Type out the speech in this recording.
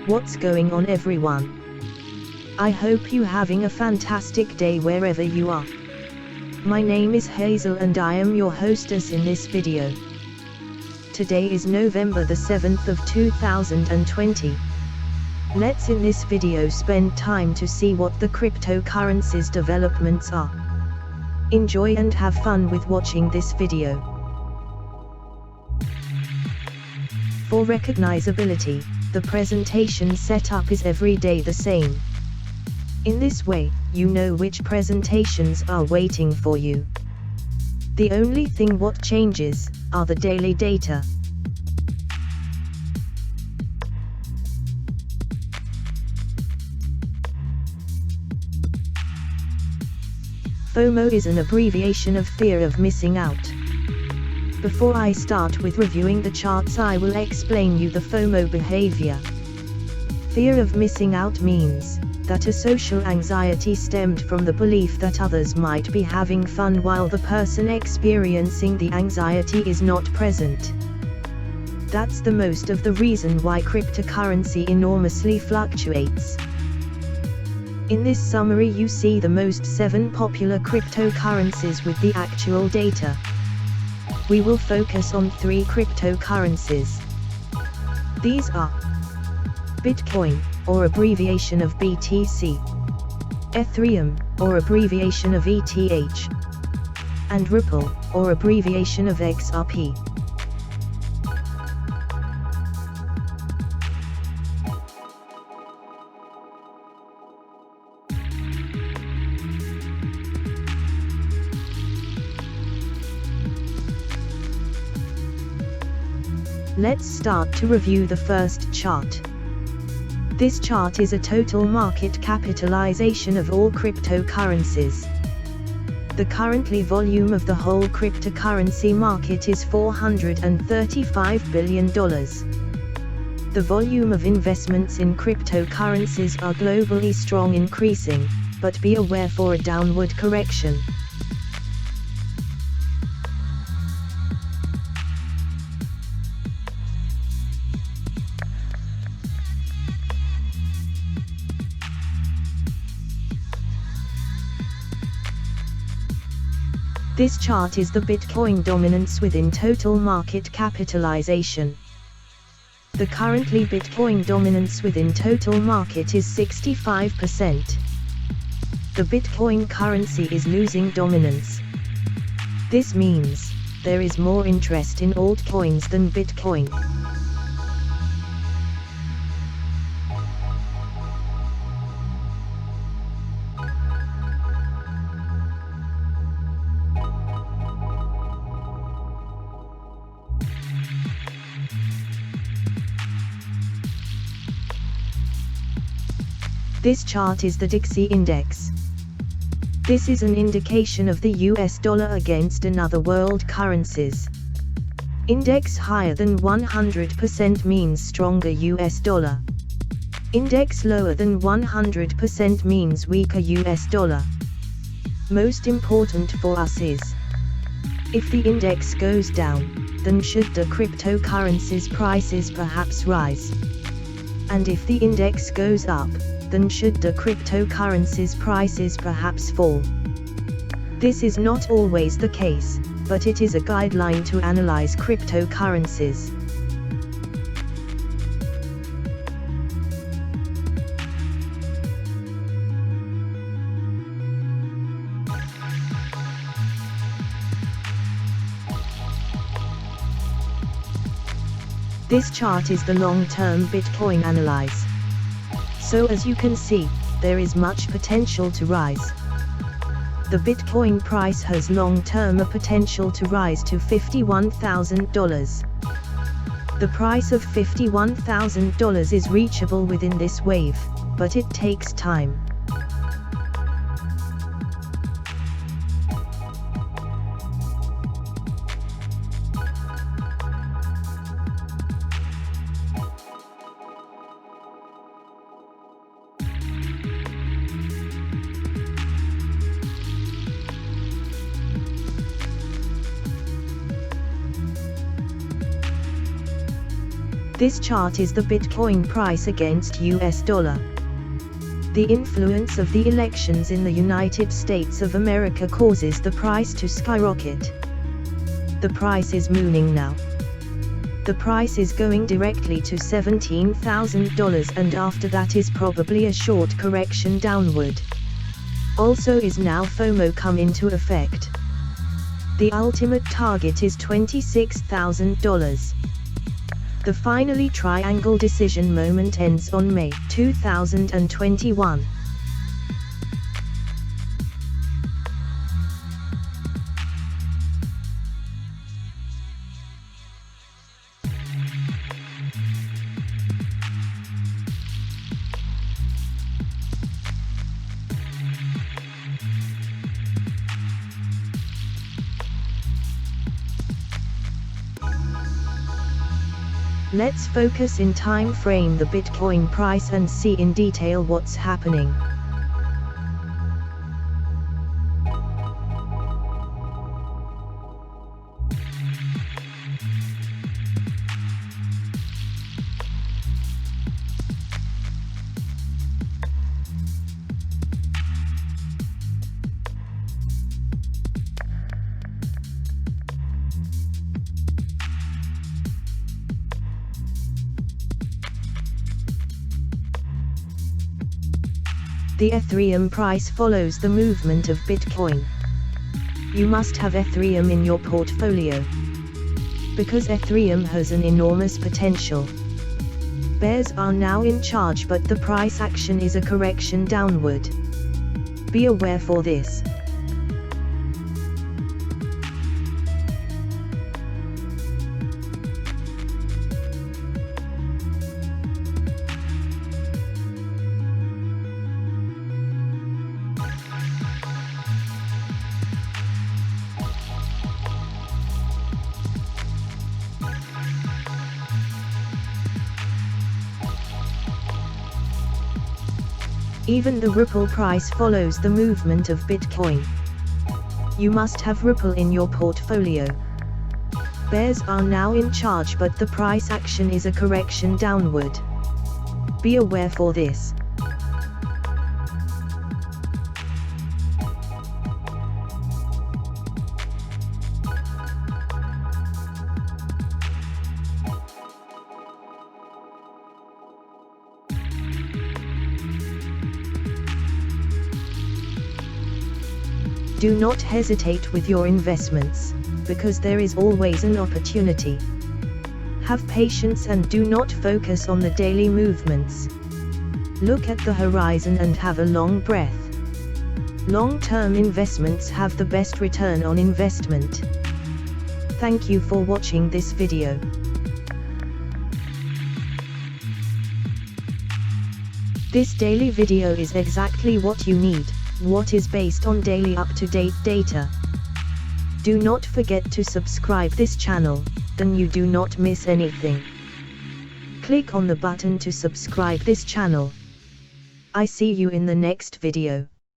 What's going on, everyone? I hope you having a fantastic day wherever you are. My name is Hazel and I am your hostess in this video. Today is November the 7th of 2020. Let's in this video spend time to see what the cryptocurrencies developments are. Enjoy and have fun with watching this video. For recognizability, the presentation setup is every day the same. In this way, you know which presentations are waiting for you. The only thing what changes are the daily data. FOMO is an abbreviation of fear of missing out. Before I start with reviewing the charts, I will explain you the FOMO behavior. Fear of missing out means that a social anxiety stemmed from the belief that others might be having fun while the person experiencing the anxiety is not present. That's the most of the reason why cryptocurrency enormously fluctuates. In this summary you see the most 7 popular cryptocurrencies with the actual data. We will focus on 3 cryptocurrencies. These are Bitcoin, or abbreviation of BTC, Ethereum, or abbreviation of ETH, and Ripple, or abbreviation of XRP. Let's start to review the first chart. This chart is a total market capitalization of all cryptocurrencies. The currently volume of the whole cryptocurrency market is $435 billion. The volume of investments in cryptocurrencies are globally strong increasing, but be aware for a downward correction. This chart is the Bitcoin dominance within total market capitalization. The currently Bitcoin dominance within total market is 65%. The Bitcoin currency is losing dominance. This means there is more interest in altcoins than Bitcoin. This chart is the Dixie Index. This is an indication of the US dollar against another world currencies. Index higher than 100% means stronger US dollar. Index lower than 100% means weaker US dollar. Most important for us is, if the index goes down, then should the cryptocurrencies prices perhaps rise? And if the index goes up, then should the cryptocurrencies prices perhaps fall? This is not always the case, but it is a guideline to analyze cryptocurrencies. This chart is the long-term Bitcoin analyze. So as you can see, there is much potential to rise. The Bitcoin price has long-term a potential to rise to $51,000. The price of $51,000 is reachable within this wave, but it takes time. This chart is the Bitcoin price against US dollar. The influence of the elections in the United States of America causes the price to skyrocket. The price is mooning now. The price is going directly to $17,000, and after that is probably a short correction downward. Also is now FOMO come into effect. The ultimate target is $26,000. The finally triangle decision moment ends on May 2021. Let's focus in time frame the Bitcoin price and see in detail what's happening. The Ethereum price follows the movement of Bitcoin. You must have Ethereum in your portfolio, because Ethereum has an enormous potential. Bears are now in charge, but the price action is a correction downward. Be aware for this. Even the Ripple price follows the movement of Bitcoin. You must have Ripple in your portfolio. Bears are now in charge, but the price action is a correction downward. Be aware for this. Do not hesitate with your investments, because there is always an opportunity. Have patience and do not focus on the daily movements. Look at the horizon and have a long breath. Long-term investments have the best return on investment. Thank you for watching this video. This daily video is exactly what you need. What is based on daily up-to-date data. Do not forget to subscribe this channel, then you do not miss anything. Click on the button to subscribe this channel. I see you in the next video.